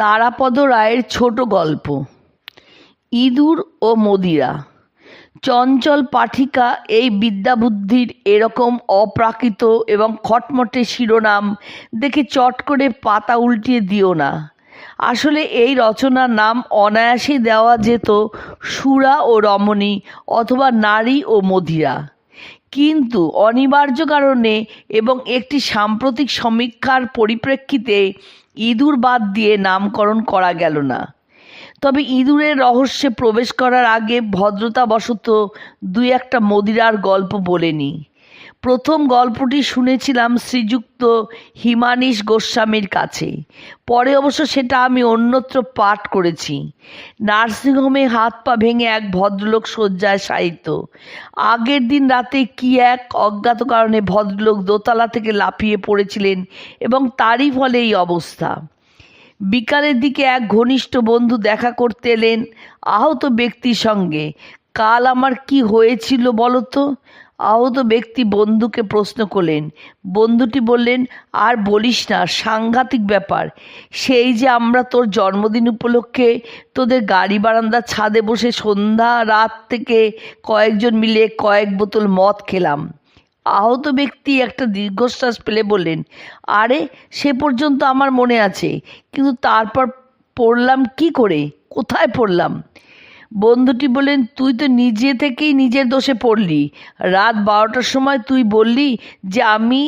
তারাপদ রায়ের ছোট গল্প। ইঁদুর ও মদিরা। চঞ্চল পাঠিকা এই বিদ্যাবুদ্ধির এরকম অপ্রাকৃত এবং খটমটে শিরোনাম দেখে চট করে পাতা উল্টিয়ে দিও না। আসলে এই রচনার নাম অনায়াসেই দেওয়া যেত সুরা ও রমণী অথবা নারী ও মদিরা, কিন্তু অনিবার্য কারণে এবং একটি সাম্প্রতিক সমীক্ষার পরিপ্রেক্ষিতে ইঁদুর বাদ দিয়ে নামকরণ করা গেল না। তবে ইঁদুরের রহস্যে প্রবেশ করার আগে ভদ্রতাবশত দুই একটা মদিরার গল্প বলে নিই। প্রথম গল্পটি শুনেছিলাম শ্রীযুক্ত হিমানীশ গোস্বামীর কাছে, পরে অবশ্য সেটা আমি অন্যত্র পাঠ করেছি। নার্সিংহোমে হাত পা ভেঙে এক ভদ্রলোক শয্যায় শায়িত। আগের দিন রাতে কি এক অজ্ঞাত কারণে ভদ্রলোক দোতলা থেকে লাফিয়ে পড়েছিলেন এবং তারই ফলে এই অবস্থা। বিকালের দিকে এক ঘনিষ্ঠ বন্ধু দেখা করতে এলেন আহত ব্যক্তির সঙ্গে। কাল আমার কি হয়েছিল বলো তো? আহত ব্যক্তি বন্ধুকে প্রশ্ন করলেন। বন্ধুটি বললেন, আর বলিস না, সাংঘাতিক ব্যাপার। সেই যে আমরা তোর জন্মদিন উপলক্ষে তোদের গাড়ি বারান্দার ছাদে বসে সন্ধ্যা রাত থেকে কয়েকজন মিলে কয়েক বোতল মদ খেলাম। আহত ব্যক্তি একটা দীর্ঘশ্বাস ফেলে বললেন, আরে সে পর্যন্ত আমার মনে আছে, কিন্তু তারপর পড়লাম কি করে, কোথায় পড়লাম? বন্ধুটি বললেন, তুই তো নিজে থেকেই নিজের দোষে পড়লি। রাত 12টার সময় তুই বললি যে আমি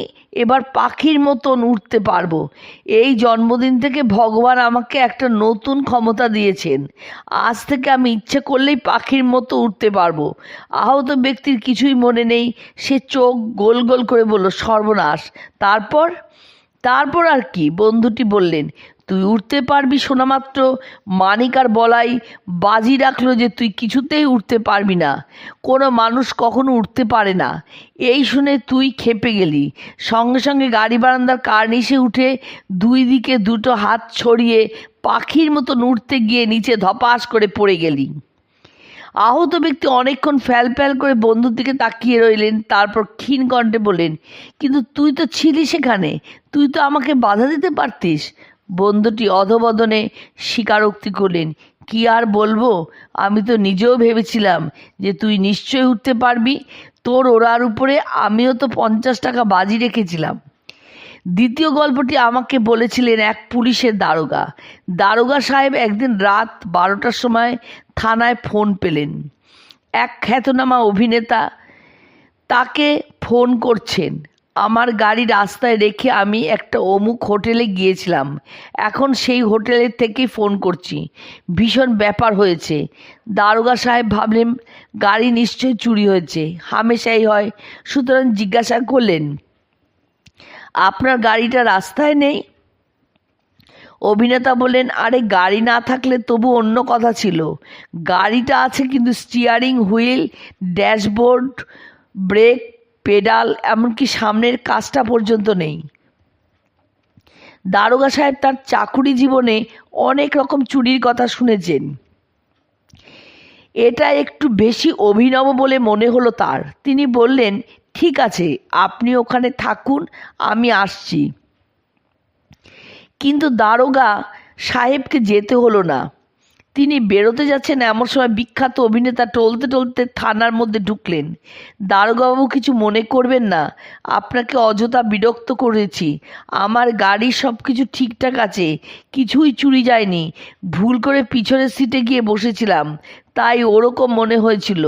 এবার পাখির মতন উঠতে পারবো। এই জন্মদিন থেকে ভগবান আমাকে একটা নতুন ক্ষমতা দিয়েছেন। আজ থেকে আমি ইচ্ছে করলেই পাখির মতো উঠতে পারবো। আহত ব্যক্তির কিছুই মনে নেই। সে চোখ গোল গোল করে বলল, সর্বনাশ। তারপর আর কি? বন্ধুটি বললেন, তুই উঠতে পারবি শোনামাত্র মানিক আর বলাই বাজি রাখলো যে তুই কিছুতেই উঠতে পারবি না। কোনো মানুষ কখনো উঠতে পারে না। এই শুনে তুই খেপে গেলি। সঙ্গে সঙ্গে গাড়ি বারান্দার কার্নিশে উঠে দুই দিকে দুটো হাত ছড়িয়ে পাখির মতো উঠতে গিয়ে নিচে ধপাস করে পড়ে গেলি। আহত ব্যক্তি অনেকক্ষণ ফ্যাল ফ্যাল করে বন্ধুর দিকে তাকিয়ে রইলেন। তারপর ক্ষীণ কণ্ঠে বললেন, কিন্তু তুই তো ছিলি সেখানে, তুই তো আমাকে বাধা দিতে পারতিস। বন্ধুটি অধবদনে স্বীকারোক্তি করলেন, কি আর বলবো, আমি তো নিজেও ভেবেছিলাম যে তুই নিশ্চয়ই উঠতে পারবি। তোর ওড়ার উপরে আমিও তো 50 টাকা বাজি রেখেছিলাম। দ্বিতীয় গল্পটি আমাকে বলেছিলেন এক পুলিশের দারোগা সাহেব একদিন রাত 12টার সময় থানায় ফোন পেলেন। এক খ্যাতনামা অভিনেতা তাকে ফোন করছেন, আমার গাড়ি রাস্তায় রেখে আমি একটা অমুক হোটেলে গিয়েছিলাম, এখন সেই হোটেলের থেকেই ফোন করছি, ভীষণ ব্যাপার হয়েছে। দারোগা সাহেব ভাবলেন গাড়ি নিশ্চয়ই চুরি হয়েছে, হামেশাই হয়। সুতরাং জিজ্ঞাসা করলেন, আপনার গাড়িটা রাস্তায় নেই? অভিনেতা বললেন, আরে গাড়ি না থাকলে তবু অন্য কথা ছিল, গাড়িটা আছে কিন্তু steering wheel, dashboard, brake pedal, এমনকি সামনের কাচটা পর্যন্ত নেই। দারোগা সাহেব তার চাকুরি জীবনে অনেক রকম চুরির কথা শুনেছেন। এটা একটু বেশি অভিনব বলে মনে হলো তার। তিনি বললেন, ঠিক আছে, আপনি ওখানে থাকুন, আমি আসছি। কিন্তু দারোগা সাহেবকে যেতে হলো না। তিনি বেরোতে যাচ্ছেন এমন সময় বিখ্যাত অভিনেতা টলতে টলতে থানার মধ্যে ঢুকলেন। দারোগাবাবু, কিছু মনে করবেন না, আপনাকে অযথা বিরক্ত করেছি। আমার গাড়ির সব কিছু ঠিকঠাক আছে, কিছুই চুরি যায়নি। ভুল করে পিছনের সিটে গিয়ে বসেছিলাম, তাই ওরকম মনে হয়েছিল।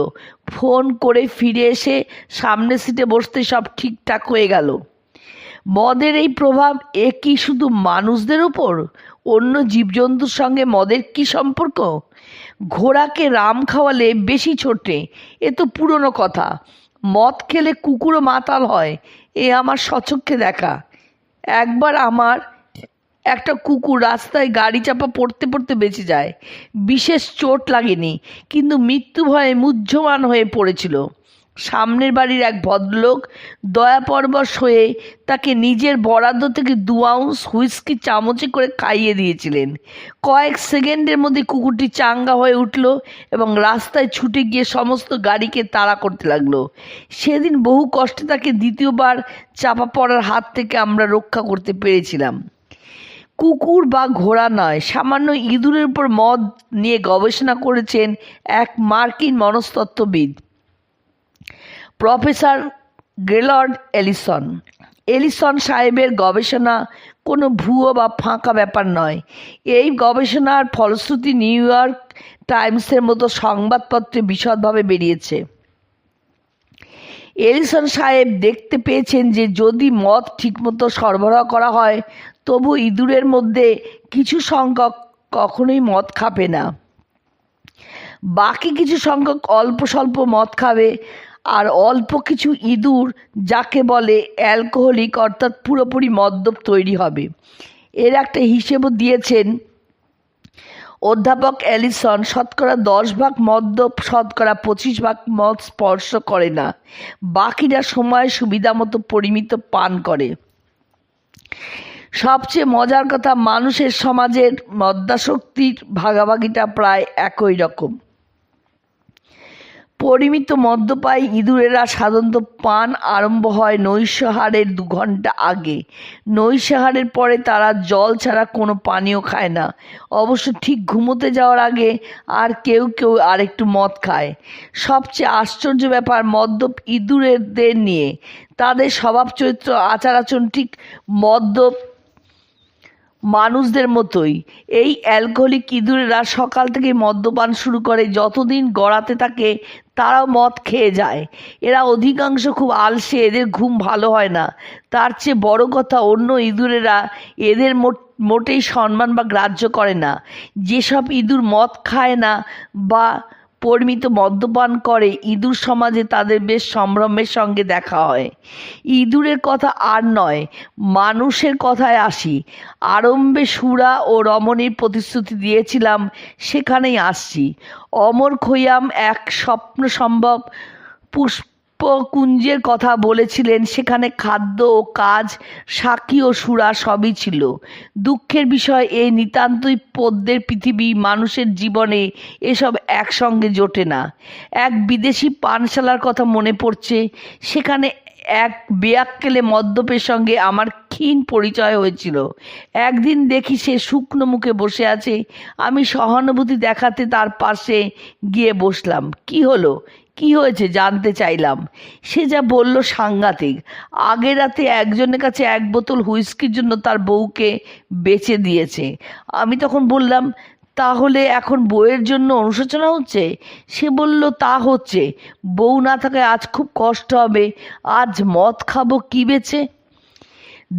ফোন করে ফিরে এসে সামনের সিটে বসতে সব ঠিকঠাক হয়ে গেল। মদের এই প্রভাব এ কি শুধু মানুষদের উপর? অন্য জীবজন্তুর সঙ্গে মদের কি সম্পর্ক? ঘোড়াকে রাম খাওয়ালে বেশি ছোটে, এ তো পুরনো কথা। মদ খেলে কুকুরও মাতাল হয়, এ আমার স্বচক্ষে দেখা। একবার আমার একটা কুকুর রাস্তায় গাড়ি চাপা পড়তে পড়তে বেঁচে যায়। বিশেষ চোট লাগেনি, কিন্তু মৃত্যু ভয়ে মুহ্যমান হয়ে পড়েছিল। সামনের বাড়ির এক ভদ্রলোক দয়াপরবশ হয়ে তাকে নিজের বরাদ্দ থেকে 2 আউন্স হুইস্কি চামচে করে খাইয়ে দিয়েছিলেন। কয়েক সেকেন্ডের মধ্যে কুকুরটি চাঙ্গা হয়ে উঠল এবং রাস্তায় ছুটে গিয়ে সমস্ত গাড়িকে তাড়া করতে লাগলো। সেদিন বহু কষ্টে তাকে দ্বিতীয়বার চাপা পড়ার হাত থেকে আমরা রক্ষা করতে পেরেছিলাম। কুকুর বা ঘোড়া নয়, সামান্য ইঁদুরের উপর মদ নিয়ে গবেষণা করেছেন এক মার্কিন মনস্তত্ত্ববিদ, প্রফেসর গেলর্ড এলিসন। এলিসন সাহেবের গবেষণা কোনো ভুয়ো বা ফাঁকা ব্যাপার নয়। এই গবেষণার ফলশ্রুতি নিউ ইয়র্ক টাইমসের মতো সংবাদপত্রে বিশদভাবে বেরিয়েছে। এলিসন সাহেব দেখতে পেয়েছেন যে যদি মদ ঠিকমতো সরবরাহ করা হয় তবু ইঁদুরের মধ্যে কিছু সংখ্যক কখনোই মদ খাবে না, বাকি কিছু সংখ্যক অল্প স্বল্প মদ খাবে, আর অল্প কিছু ইঁদুর যাকে বলে অ্যালকোহলিক অর্থাৎ পুরোপুরি মদ্যপ তৈরি হবে। এর একটা হিসেবও দিয়েছেন অধ্যাপক এলিসন। শতকরা 10 ভাগ মদ্যপ, শতকরা 25 ভাগ মদ স্পর্শ করে না, বাকিরা সময় সুবিধা মতো পরিমিত পান করে। সবচেয়ে মজার কথা, মানুষের সমাজের মদ্যাসক্তির ভাগাভাগিটা প্রায় একই রকম। পরিমিত মদ্যপায়ী ইঁদুরেরা সাধারণত পান আরম্ভ হয় নৈশাহারের 2 ঘন্টা আগে। নৈশাহারের পরে তারা জল ছাড়া কোনো পানীয় খায় না। অবশ্য ঠিক ঘুমোতে যাওয়ার আগে আর কেউ কেউ আরেকটু মদ খায়। সবচেয়ে আশ্চর্য ব্যাপার মদ্যপ ইঁদুরেদের নিয়ে, তাদের স্বভাব চরিত্র আচার আচরণ ঠিক মদ্যপ মানুষদের মতোই। এই অ্যালকোহলিক ইঁদুরেরা সকাল থেকে মদ্যপান শুরু করে, যতদিন গড়াতে থাকে তারাও মদ খেয়ে যায়। এরা অধিকাংশ খুব আলসে, এদের ঘুম ভালো হয় না। তার চেয়ে বড় কথা, অন্য ইঁদুরেরা এদের মোটেই সম্মান বা গ্রাহ্য করে না। যেসব ইঁদুর মদ খায় না বা পরিমিত মদ্যপান করে, ইঁদুর সমাজে তাদের বেশ সম্ভ্রমের সঙ্গে দেখা হয়। ইঁদুরের কথা আর নয়, মানুষের কথায় আসি। আরম্ভে সুরা ও রমণীর প্রতিশ্রুতি দিয়েছিলাম, সেখানেই আসছি। অমর খৈয়াম এক স্বপ্ন সম্ভব পুষ্পকুঞ্জের কথা বলেছিলেন। সেখানে খাদ্য ও কাজ, সাক্ষী ও সুরা সবই ছিল। দুঃখের বিষয়, এই নিতান্তই পদ্যের পৃথিবী, মানুষের জীবনে এসব একসঙ্গে জোটে না। এক বিদেশি পানশালার কথা মনে পড়ছে। সেখানে এক বেয়াক্কেলে মদ্যপের সঙ্গে আমার ক্ষীণ পরিচয় হয়েছিল। একদিন দেখি সে শুকনো মুখে বসে আছে। আমি সহানুভূতি দেখাতে তার পাশে গিয়ে বসলাম। কি হলো, কি হয়েছে জানতে চাইলাম। সে যা বলল সাংঘাতিক। আগের রাতে একজনের কাছে 1 বোতল হুইস্কির জন্য তার বউকে বেচে দিয়েছে। আমি তখন বললাম, তাহলে এখন বউয়ের জন্য অনুশোচনা হচ্ছে? সে বলল, তা হচ্ছে। বউ না থাকায় আজ খুব কষ্ট হবে। আজ মদ খাবো কি বেচে।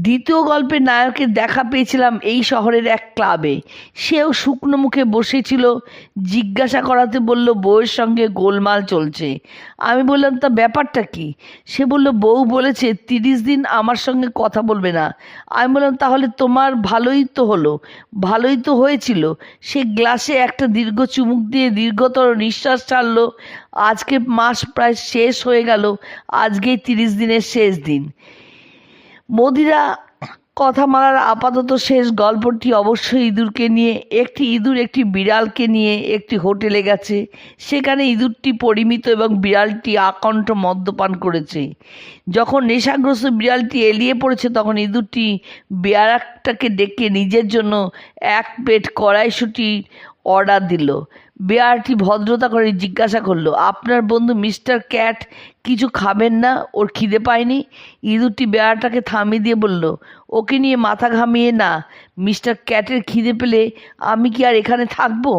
দ্বিতীয় গল্পের নায়কের দেখা পেয়েছিলাম এই শহরের এক ক্লাবে। সেও শুকনো মুখে বসেছিল। জিজ্ঞাসা করাতে বলল, বউয়ের সঙ্গে গোলমাল চলছে। আমি বললাম, তা ব্যাপারটা কি? সে বলল, বউ বলেছে 30 দিন আমার সঙ্গে কথা বলবে না। আমি বললাম, তাহলে তোমার ভালোই তো হলো। ভালোই তো হয়েছিল। সে গ্লাসে একটা দীর্ঘ চুমুক দিয়ে দীর্ঘতর নিঃশ্বাস ছাড়ল। আজকে মাস প্রায় শেষ হয়ে গেল। আজকেই 30 দিনের শেষ দিন। মদিরা কথামালার আপাতত শেষ গল্পটি অবশ্যই ইঁদুরকে নিয়ে। একটি ইঁদুর একটি বিড়ালকে নিয়ে একটি হোটেলে গেছে। সেখানে ইঁদুরটি পরিমিত এবং বিড়ালটি আকণ্ঠ মদ্যপান করেছে। যখন নেশাগ্রস্ত বিড়ালটি এলিয়ে পড়েছে, তখন ইঁদুরটি বেয়ারাটাকে ডেকে নিজের জন্য 1 প্লেট কড়াইশুঁটি অর্ডার দিল। বেয়ারটি ভদ্রতা করে জিজ্ঞাসা করলো, আপনার বন্ধু মিস্টার ক্যাট কিছু খাবেন না? ওর খিদে পায়নি? ইঁদুরটি বেয়ারটাকে থামিয়ে দিয়ে বলল, ওকে নিয়ে মাথা ঘামিয়ে না। মিস্টার ক্যাটের খিদে পেলে আমি কি আর এখানে থাকবো?